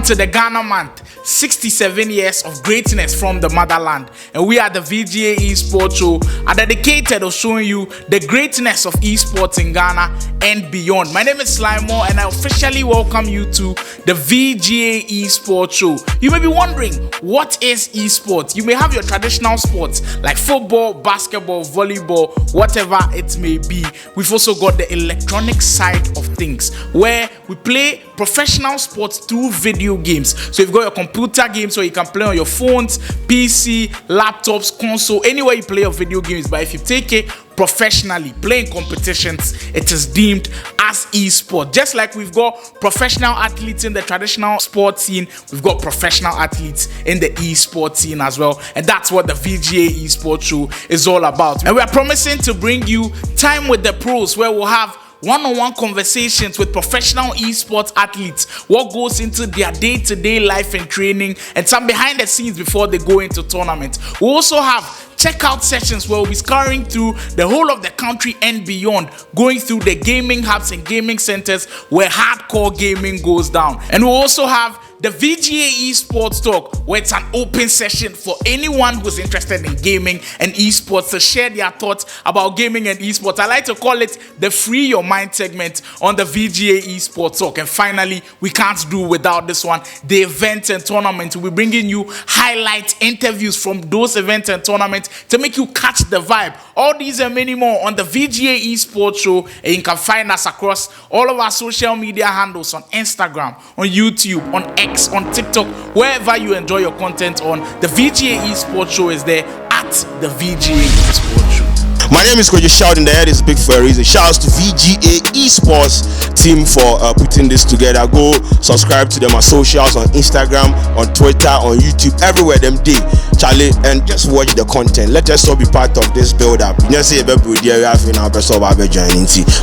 to the Ghana month. 67 years of greatness from the motherland, and we are the VGA Esports Show, are dedicated to showing you the greatness of esports in Ghana and beyond. My name is Slimore, and I officially welcome you to the VGA Esports Show. You may be wondering, what is esports? You may have your traditional sports like football, basketball, volleyball, whatever it may be. We've also got the electronic side of things, where we play professional sports through video games. So you've got your computer games where you can play on your phones, PC, laptops, console, anywhere you play your video games. But if you take it professionally, playing competitions, it is deemed as esports. Just like we've got professional athletes in the traditional sports scene, we've got professional athletes in the esports scene as well. And that's what the VGA Esports Show is all about. And we are promising to bring you Time with the Pros, where we'll have one-on-one conversations with professional esports athletes, what goes into their day-to-day life and training, and some behind the scenes before they go into tournaments. We also have checkout sessions where we'll be scouring through the whole of the country and beyond, going through the gaming hubs and gaming centers where hardcore gaming goes down. And we'll also have the VGA Esports Talk, where it's an open session for anyone who's interested in gaming and esports to share their thoughts about gaming and esports. I like to call it the Free Your Mind segment on the VGA Esports Talk. And finally, we can't do without this one, the events and tournaments. We'll be bringing you highlight interviews from those events and tournaments to make you catch the vibe. All these and many more on the VGA Esports Show, and you can find us across all of our social media handles on Instagram, on YouTube, on X, on TikTok, wherever you enjoy your content on. The VGA Esports Show is there at the VGA Esports Show. My name is Coach Shout, and the head is big for a reason. Shouts to VGA Esports team for putting this together. Go subscribe to them on socials, on Instagram, on Twitter, on YouTube, everywhere them day, Charlie, and just watch the content. Let us all be part of this build up.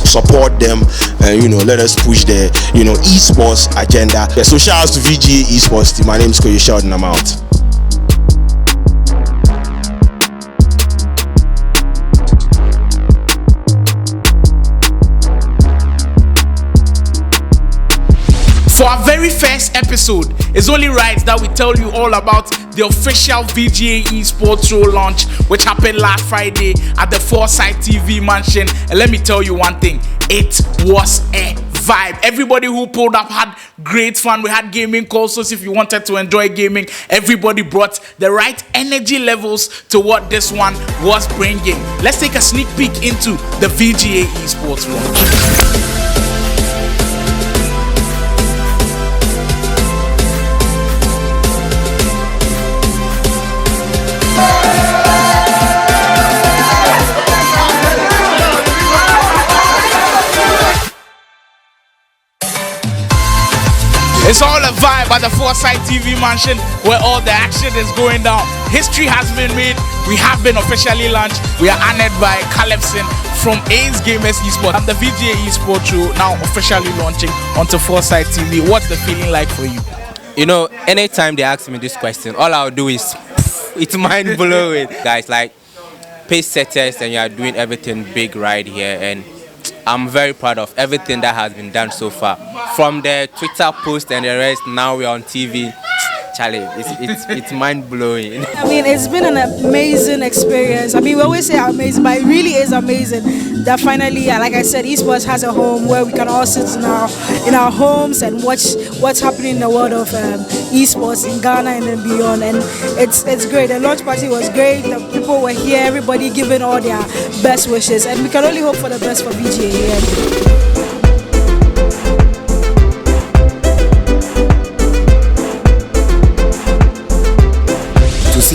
Support them, and let us push the esports agenda. Yeah, so shouts to VGA Esports team. My name is Coach Shout, and I'm out. For our very first episode, it's only right that we tell you all about the official VGA Esports Show launch, which happened last Friday at the Foresight TV mansion. And let me tell you one thing, it was a vibe. Everybody who pulled up had great fun. We had gaming consoles if you wanted to enjoy gaming. Everybody brought the right energy levels to what this one was bringing. Let's take a sneak peek into the VGA Esports launch. It's all a vibe at the Foresight TV mansion where all the action is going down. History has been made. We have been officially launched. We are honored by Calypson from A's Gamers Esports. I'm the VGA Esports Show now officially launching onto Foresight TV. What's the feeling like for you? Anytime they ask me this question, all I'll do is it's mind blowing. Guys, like pace setters, and you are doing everything big right here, and I'm very proud of everything that has been done so far. From the Twitter post and the rest, now we're on TV. Charlie, it's mind blowing. I mean, it's been an amazing experience. I mean, we always say amazing, but it really is amazing that finally, like I said, esports has a home where we can all sit in our homes and watch what's happening in the world of esports in Ghana and then beyond. And it's great. The launch party was great. The people were here. Everybody giving all their best wishes, and we can only hope for the best for VGA.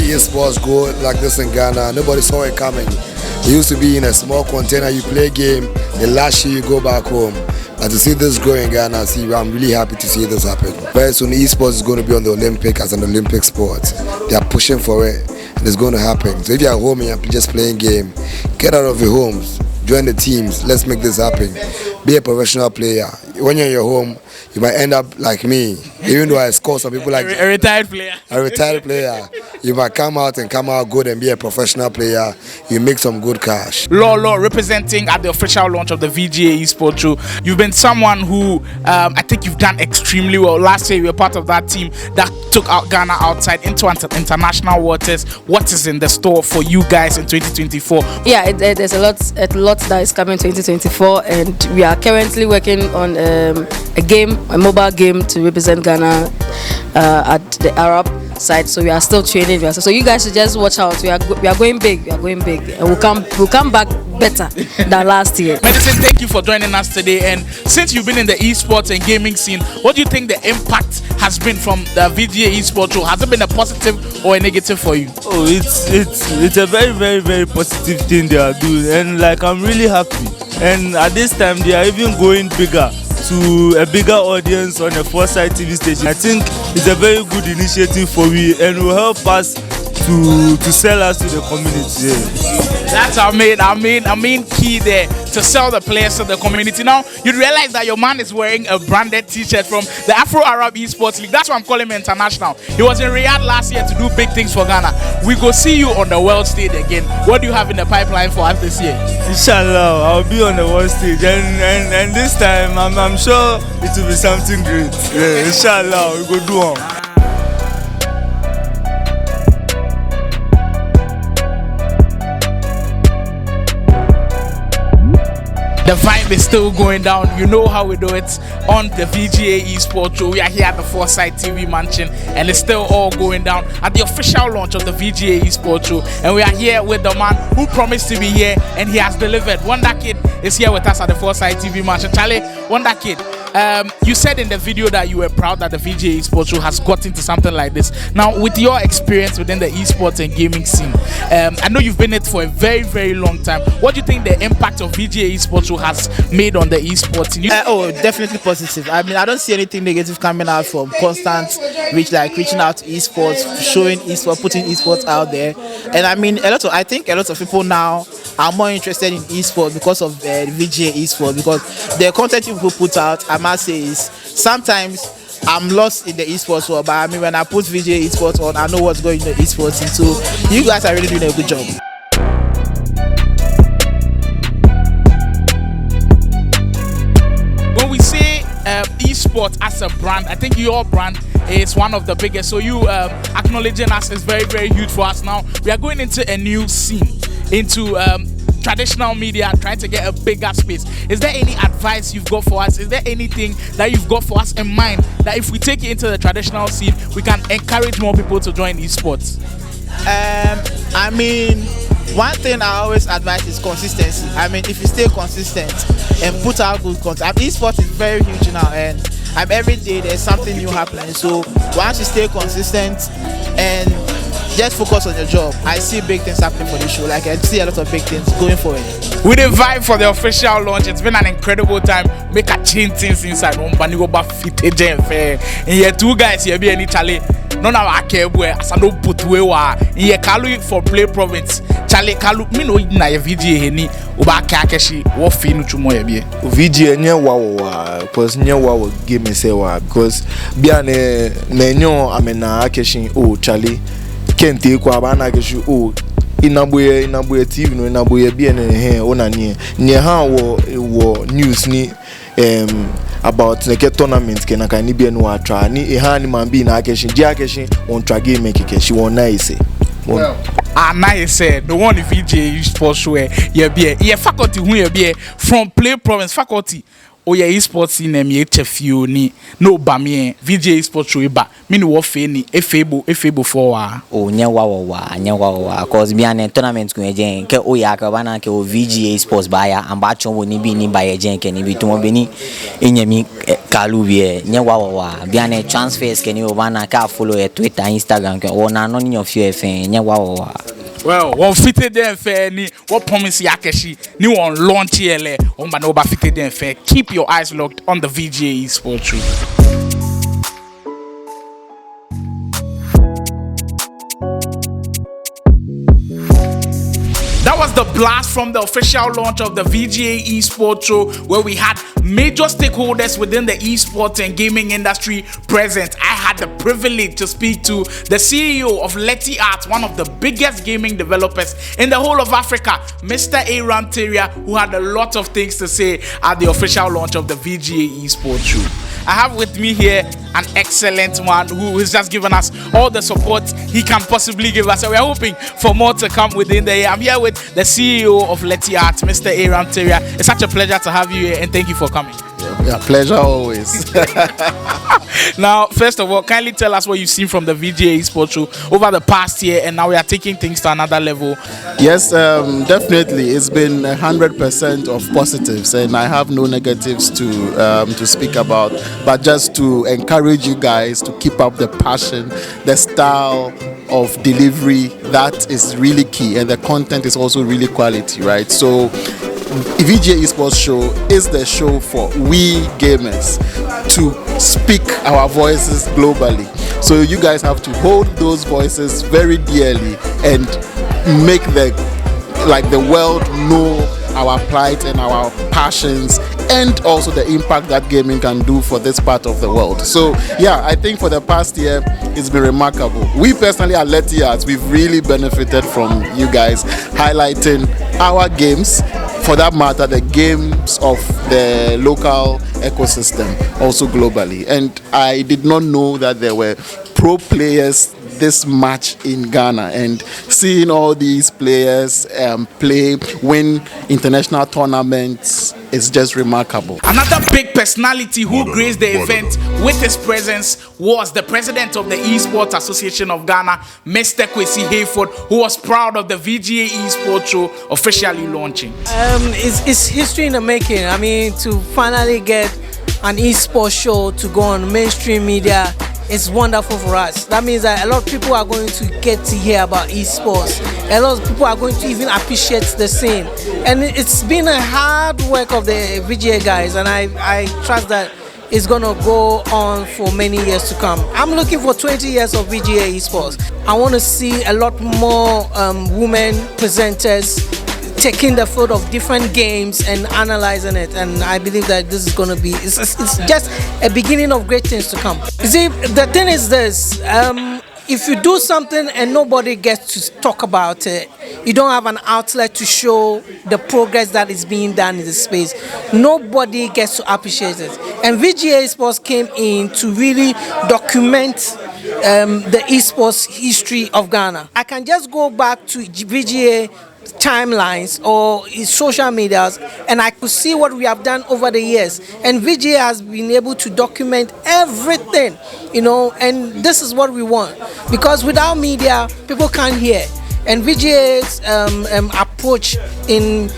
Esports go like this in Ghana, nobody saw it coming. It used to be in a small container, you play a game, the last year you go back home. And to see this grow in Ghana, I'm really happy to see this happen. Very soon esports is going to be on the Olympic as an Olympic sport. They are pushing for it, and it's going to happen. So if you're at home and you're just playing game, get out of your homes, join the teams, let's make this happen. Be a professional player. When you're in your home, you might end up like me. Even though I score some people like A retired player. a retired player, you might come out good and be a professional player. You make some good cash. Law representing at the official launch of the VGA Esports Show. You've been someone who I think you've done extremely well. Last year you were part of that team that took out Ghana outside into international waters. What is in the store for you guys in 2024? Yeah, there's a lot that is coming 2024, and we are currently working on a mobile game to represent Ghana at the Arab side. So we are still training. So you guys should just watch out. We are going big. We are going big, and we'll come back better than last year. Medicine, thank you for joining us today. And since you've been in the esports and gaming scene, what do you think the impact has been from the VGA Esports Show? Has it been a positive or a negative for you? Oh, it's a very, very, very positive thing they are doing, and like I'm really happy. And at this time, they are even going bigger to a bigger audience on a Foresight TV station. I think it's a very good initiative for we, and will help us to sell us to the community. Yeah. That's our main key there, to sell the players to the community. Now you realize that your man is wearing a branded t-shirt from the Afro-Arab Esports League. That's why I'm calling him international. He was in Riyadh last year to do big things for Ghana. We go see you on the world stage again. What do you have in the pipeline for us this year? Inshallah, I'll be on the world stage, and this time I'm sure it will be something great. Yeah, inshallah, we go do on. The vibe is still going down. You know how we do it on the VGA Esports Show. We are here at the Foresight TV Mansion, and it's still all going down at the official launch of the VGA Esports Show. And we are here with the man who promised to be here, and he has delivered. Wonder Kid is here with us at the Foresight TV Mansion. Charlie, Wonder Kid, you said in the video that you were proud that the VGA Esports Show has got into something like this. Now, with your experience within the esports and gaming scene, I know you've been in it for a very, very long time. What do you think the impact of VGA Esports Show has made on the esports scene? Definitely positive. I mean, I don't see anything negative coming out from constant reaching out to esports, showing esports, putting esports out there. And I mean, I think a lot of people now are more interested in esports because of the VGA Esports, because the content people put out, I must say, is sometimes I'm lost in the esports world, but I mean, when I put VGA Esports on, I know what's going in the esports scene. So you guys are really doing a good job. When we say esports as a brand, I think your brand is one of the biggest. So you acknowledging us is very, very huge for us. Now we are going into a new scene, into traditional media, trying to get a bigger space. Is there any advice you've got for us? Is there anything that you've got for us in mind that if we take it into the traditional scene, we can encourage more people to join esports? I mean, one thing I always advise is consistency. I mean, if you stay consistent and put out good content, esports is very huge now, and every day there's something new happening. So once you stay consistent and just focus on your job, I see big things happening for the show. Like, I see a lot of big things going forward. With the vibe for the official launch, it's been an incredible time. Make a change things inside. And here two guys here be any Charlie. None of our care where as I no put away in Kalu for play province. Charlie Kalu me no na VGA heni uba kakeshi wo fi no chumo ya bie. VGA nye wawa because nye wawa game say wa because bia ne nyo amena akeshi Charlie kente kwa bana akeshi inabuye TV no inabuye bia ne he ona nye ha wo news ni about the tournament ke na kan ni bia no atwa ni ha ni man bi na akeshi on twa game keke she won nice. Well, I said the one in VGA Esports Show yeah faculty who be from play province faculty oh yeah esports in me HFU ni no ba me VGA Esports Show ba me no wo fe ni efebo for wa oh nya wa cause bi an tournament ko ejen ke o ya ka bana ke o VGA Esports ba ya amba chon ni bi ni ba ejen ke ni bi to be ni enyami kalu bi nya wa bi an transfers ke ni o bana ka follow e Twitter Instagram ke o na no ni of you fe nya wa. Well, one fitted them fair ni what promise yakeshi ni one launch here on ba no ba fitted them fair. Keep your eyes locked on the VGA Esports Show. That was the blast from the official launch of the VGA eSports Show, where we had major stakeholders within the esports and gaming industry present. I had the privilege to speak to the CEO of Letty Arts, one of the biggest gaming developers in the whole of Africa, Mr. Aram Teria, who had a lot of things to say at the official launch of the VGA eSports Show. I have with me here an excellent man who has just given us all the support he can possibly give us, and we are hoping for more to come within the year. I'm here with the CEO of Letty Arts, Mr. Aram Teria. It's such a pleasure to have you here, and thank you for coming. Yeah, pleasure always. Now, first of all, kindly tell us what you've seen from the VGA eSports Show over the past year, and now we are taking things to another level. Yes, definitely. It's been 100% of positives, and I have no negatives to speak about, but just to encourage you guys to keep up the passion, the style of delivery. That is really key, and the content is also really quality, right? So VGA Esports Show is the show for we gamers to speak our voices globally. So you guys have to hold those voices very dearly and make the world know our plight and our passions, and also the impact that gaming can do for this part of the world. So yeah, I think for the past year it's been remarkable. We personally at Letty Arts, we've really benefited from you guys highlighting our games, for that matter the games of the local ecosystem, also globally. And I did not know that there were pro players this much in Ghana, and seeing all these players win international tournaments is just remarkable. Another big personality who graced the event with his presence was the president of the Esports Association of Ghana, Mr. Kwesi Hayford, who was proud of the VGA Esports Show officially launching. It's history in the making. I mean, to finally get an esports show to go on mainstream media, it's wonderful for us. That means that a lot of people are going to get to hear about esports. A lot of people are going to even appreciate the scene. And it's been a hard work of the VGA guys, and I trust that it's going to go on for many years to come. I'm looking for 20 years of VGA esports. I want to see a lot more women presenters taking the field of different games and analyzing it, and I believe that this is going to be, it's just a beginning of great things to come. You see, the thing is this, if you do something and nobody gets to talk about it, you don't have an outlet to show the progress that is being done in the space. Nobody gets to appreciate it. And VGA Esports came in to really document the esports history of Ghana. I can just go back to VGA timelines or social medias, and I could see what we have done over the years, and VGA has been able to document everything, you know, and this is what we want, because without media people can't hear, and VGA's approach in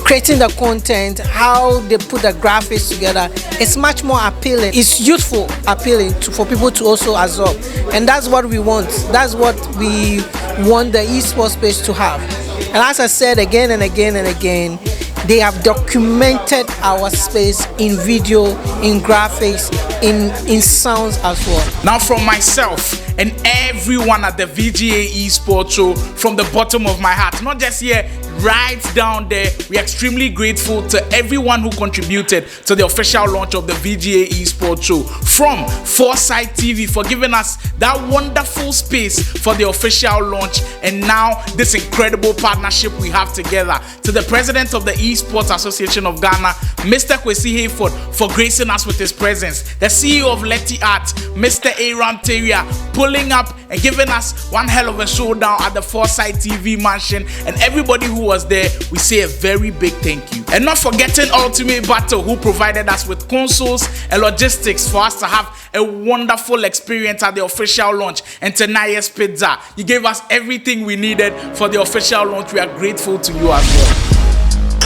creating the content, how they put the graphics together, it's much more appealing. It's youthful, appealing for people to also absorb, and that's what we want. That's what we want the esports space to have. And as I said again and again and again, they have documented our space in video, in graphics, in sounds as well. Now, from myself and everyone at the VGA Esports Show, from the bottom of my heart, not just here, right down there, we are extremely grateful to everyone who contributed to the official launch of the VGA Esports Show. From Foresight TV for giving us that wonderful space for the official launch, and now this incredible partnership we have together. To the president of the Esports Association of Ghana, Mr. Kwesi Hayford, for gracing us with his presence. The CEO of Letty Arts, Mr. Aram Teria, pulling up and giving us one hell of a showdown at the Foresight TV mansion, and everybody who was there, we say a very big thank you. And not forgetting Ultimate Battle, who provided us with consoles and logistics for us to have a wonderful experience at the official launch. And Tenaya's Pizza, you gave us everything we needed for the official launch. We are grateful to you as well.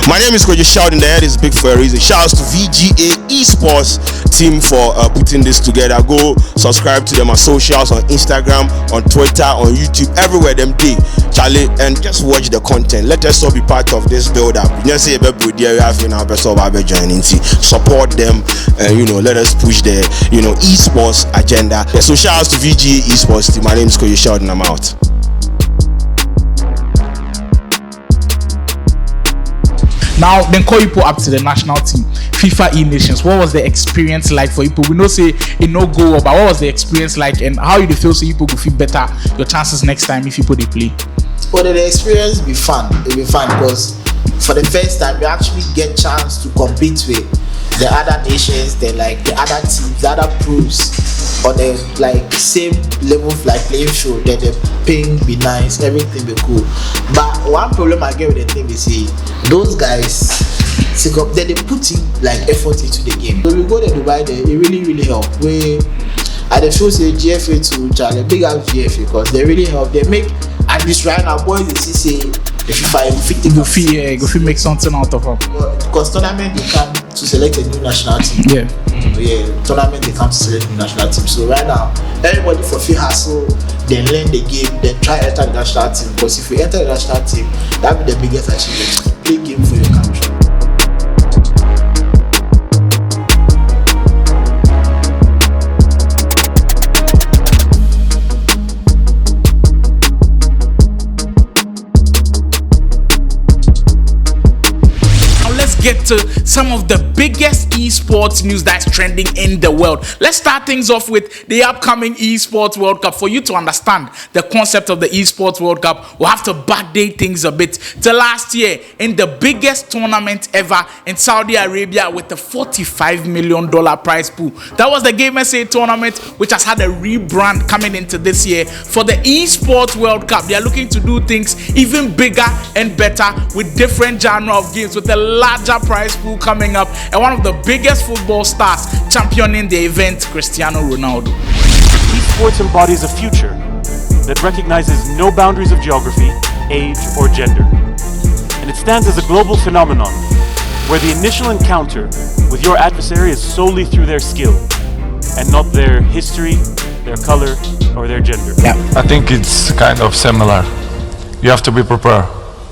My name is Koji Shouting, the head is big for a reason. Shouts to VGA Esports team for putting this together. Go subscribe to them on socials, on Instagram, on Twitter, on YouTube, everywhere them dig, Charlie, and just watch the content. Let us all be part of this build up. You know, say support them, and let us push the esports agenda. So shouts to VGA Esports team. My name is Koji Shouting, I'm out. Now, then call you up to the national team, FIFA E Nations. What was the experience like for you? We know say it no go, but what was the experience like, and how you feel so you could feel better your chances next time if you they play? Well, the experience be fun. It'll be fun because for the first time you actually get chance to compete with the other nations, the other teams, the other pros on the same level of playing field. Then the ping be nice, everything be cool. But one problem I get with the team is those guys, they put in effort into the game. So we go to Dubai, it really help. I feel say GFA to Charlie, big up GFA because they really help. They make at least right now boys they see say if I fit go fit make something out of them. Because tournament they come to select a new national team. Tournament they come to select a new national team. So right now everybody for free hustle, then learn the game, then try enter the national team. Because if you enter the national team, that be the biggest achievement. Play game for your country. Get to some of the biggest esports news that's trending in the world. Let's start things off with the upcoming esports World Cup. For you to understand the concept of the esports World Cup, we'll have to backdate things a bit to last year in the biggest tournament ever in Saudi Arabia with the $45 million prize pool. That was the Game SA tournament, which has had a rebrand coming into this year. For the esports World Cup, they are looking to do things even bigger and better with different genre of games, with a larger prize pool coming up, and one of the biggest football stars championing the event, Cristiano Ronaldo. Esports embodies a future that recognizes no boundaries of geography, age, or gender. And it stands as a global phenomenon where the initial encounter with your adversary is solely through their skill and not their history, their color, or their gender. I think it's kind of similar. You have to be prepared.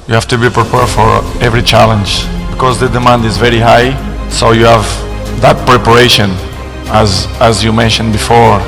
You have to be prepared for every challenge, because the demand is very high, so you have that preparation, as you mentioned before,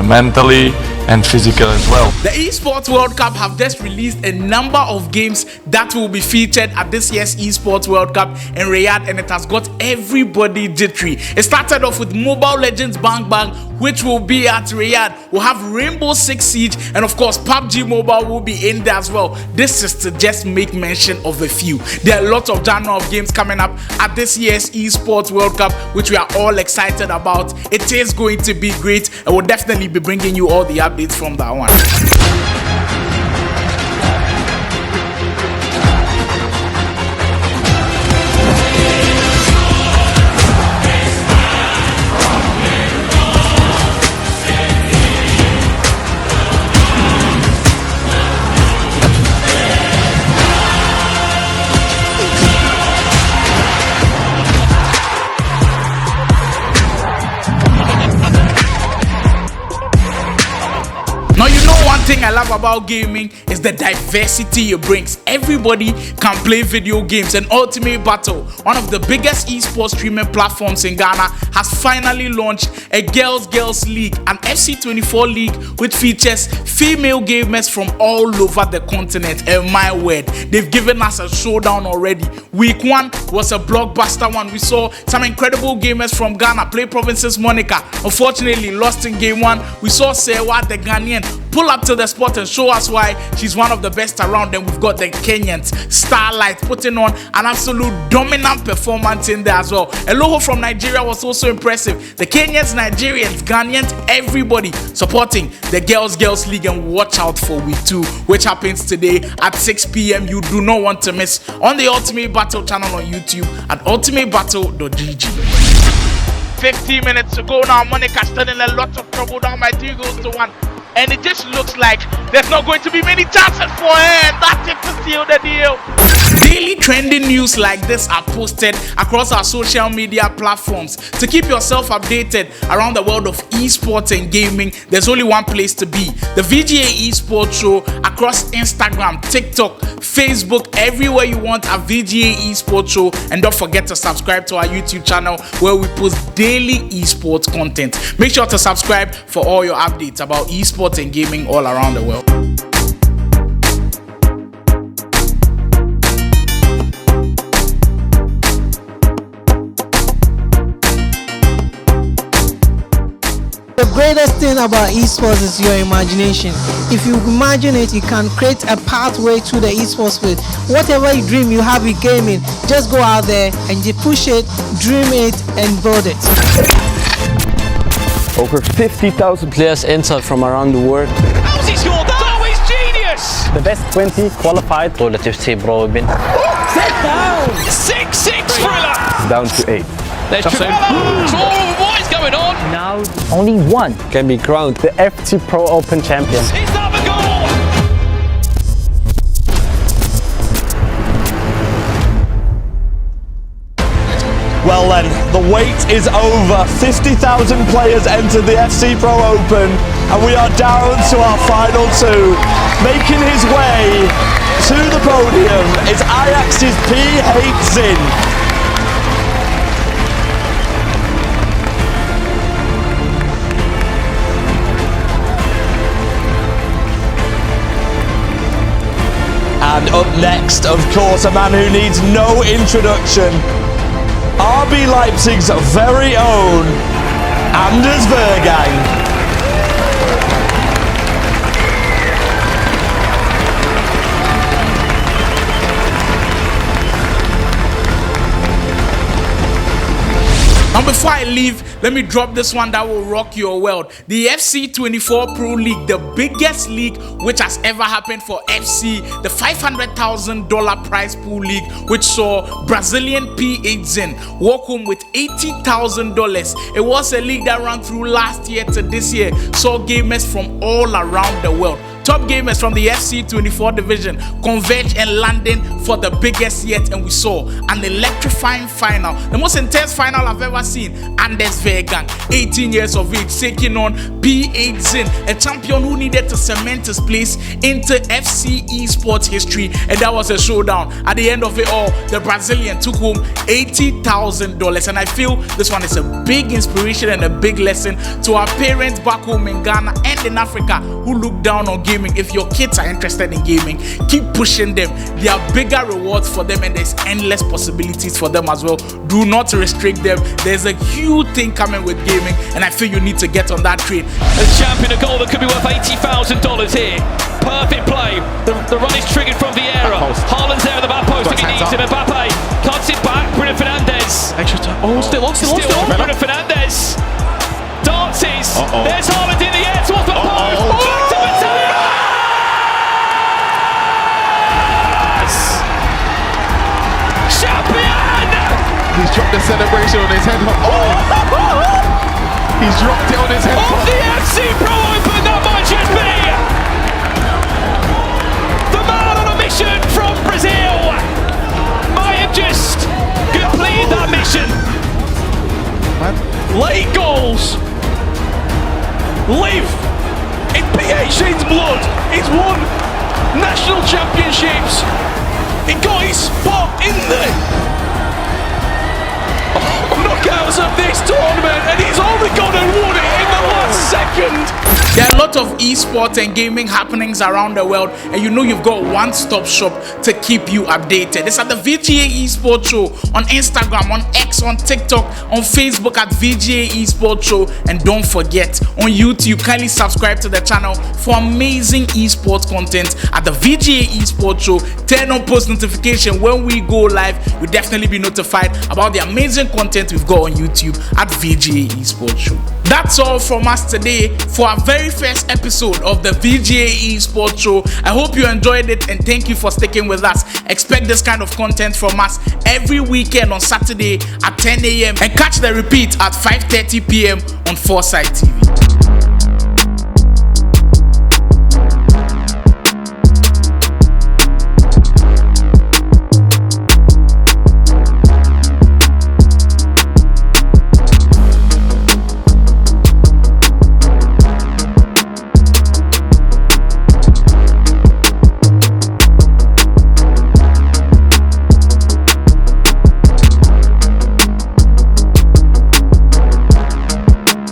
mentally and physical as well. The Esports World Cup have just released a number of games that will be featured at this year's Esports World Cup in Riyadh, and it has got everybody jittery. It started off with Mobile Legends Bang Bang, which will be at Riyadh. We'll have Rainbow Six Siege, and of course PUBG Mobile will be in there as well. This is to just make mention of a few. There are lots of genre of games coming up at this year's Esports World Cup, which we are all excited about. It is going to be great, and we'll definitely be bringing you all the updates from that one. Now, you know one thing I love about gaming is the diversity it brings. Everybody can play video games, and Ultimate Battle, one of the biggest esports streaming platforms in Ghana, has finally launched a Girls League, an FC24 league which features female gamers from all over the continent. And my word, they've given us a showdown already. Week 1 was a blockbuster one. We saw some incredible gamers from Ghana play Province's Monica. Unfortunately, lost in game 1. We saw Sewa, the Ghanaian, pull up to the spot and show us why she's one of the best around. Then we've got the Kenyans, Starlight, putting on an absolute dominant performance in there as well. Eloho from Nigeria was also impressive. The Kenyans, Nigerians, Ghanaians, everybody supporting the Girls League. And watch out for week 2, which happens today at 6 p.m. You do not want to miss on the Ultimate Battle channel on YouTube at ultimatebattle.gg. 15 minutes to go now. Monica still in a lot of trouble down by 3 goals to 1. And it just looks like there's not going to be many chances for her. And that's it to seal the deal. Daily trending news like this are posted across our social media platforms. To keep yourself updated around the world of esports and gaming, there's only one place to be: the VGA Esports Show across Instagram, TikTok, Facebook, everywhere you want at VGA Esports Show. And don't forget to subscribe to our YouTube channel where we post daily esports content. Make sure to subscribe for all your updates about esports and gaming all around the world. greatest thing about esports is your imagination. If you imagine it, you can create a pathway to the esports space. Whatever you dream you have with gaming, just go out there and you push it, dream it, and build it. Over 50,000 players entered from around the world. How's he scored that? Oh, he's genius! The best 20 qualified. Relative to bro, sit down! 6-6 thriller! Down to 8. There's Trevor! Oh, what is going on? Now only one can be crowned the FC Pro Open champion. Is that the goal? Well then, the wait is over. 50,000 players entered the FC Pro Open and we are down to our final two. Making his way to the podium is Ajax's P.H. Zin. And up next, of course, a man who needs no introduction. RB Leipzig's very own Anders Vergang. And before I leave, let me drop this one that will rock your world. The FC24 Pro League, the biggest league which has ever happened for FC, the $500,000 prize pool league, which saw Brazilian P.H. Zin walk home with $80,000. It was a league that ran through last year to this year, saw gamers from all around the world. Top gamers from the FC24 division converged in London for the biggest yet, and we saw an electrifying final, the most intense final I've ever seen. Anders Vergang, 18 years of age, taking on P.H. Zin, a champion who needed to cement his place into FC esports history, and that was a showdown. At the end of it all, the Brazilian took home $80,000, and I feel this one is a big inspiration and a big lesson to our parents back home in Ghana and in Africa who look down on gaming. If your kids are interested in gaming, keep pushing them. There are bigger rewards for them and there's endless possibilities for them as well. Do not restrict them. There's a huge thing coming with gaming, and I feel you need to get on that train. A champion, a goal that could be worth $80,000 here. Perfect play. The run is triggered from Vieira. Haaland's there at the back post if he needs him. Mbappe cuts it back. Bruno Fernandes. Extra time. Oh, still on. Bruno Fernandes dances. There's Haaland in the air towards the post. Back to Matteo. He's dropped the celebration on his head. He's dropped it on his head. Of the FC Pro Open, that might just be the man on a mission from Brazil. Might have just completed that mission. Late goals live in P.H.'s blood. He's won national championships. He got his spot in the knockouts of this tournament, and he's only gone and won it in the last second. There are a lot of esports and gaming happenings around the world, and you know you've got one-stop shop to keep you updated. It's at the VGA ESPORTS Show on Instagram, on X, on TikTok, on Facebook at VGA ESPORTS Show, and don't forget on YouTube, kindly subscribe to the channel for amazing esports content at the VGA ESPORTS Show. Turn on post notification when we go live. You'll definitely be notified about the amazing content we've got on YouTube at VGA ESPORTS Show. That's all from us today for our very first episode of the VGA ESPORTS Show. I hope you enjoyed it, and thank you for sticking with us. Expect this kind of content from us every weekend on Saturday at 10 a.m. and catch the repeat at 5:30 p.m. on Foresight TV.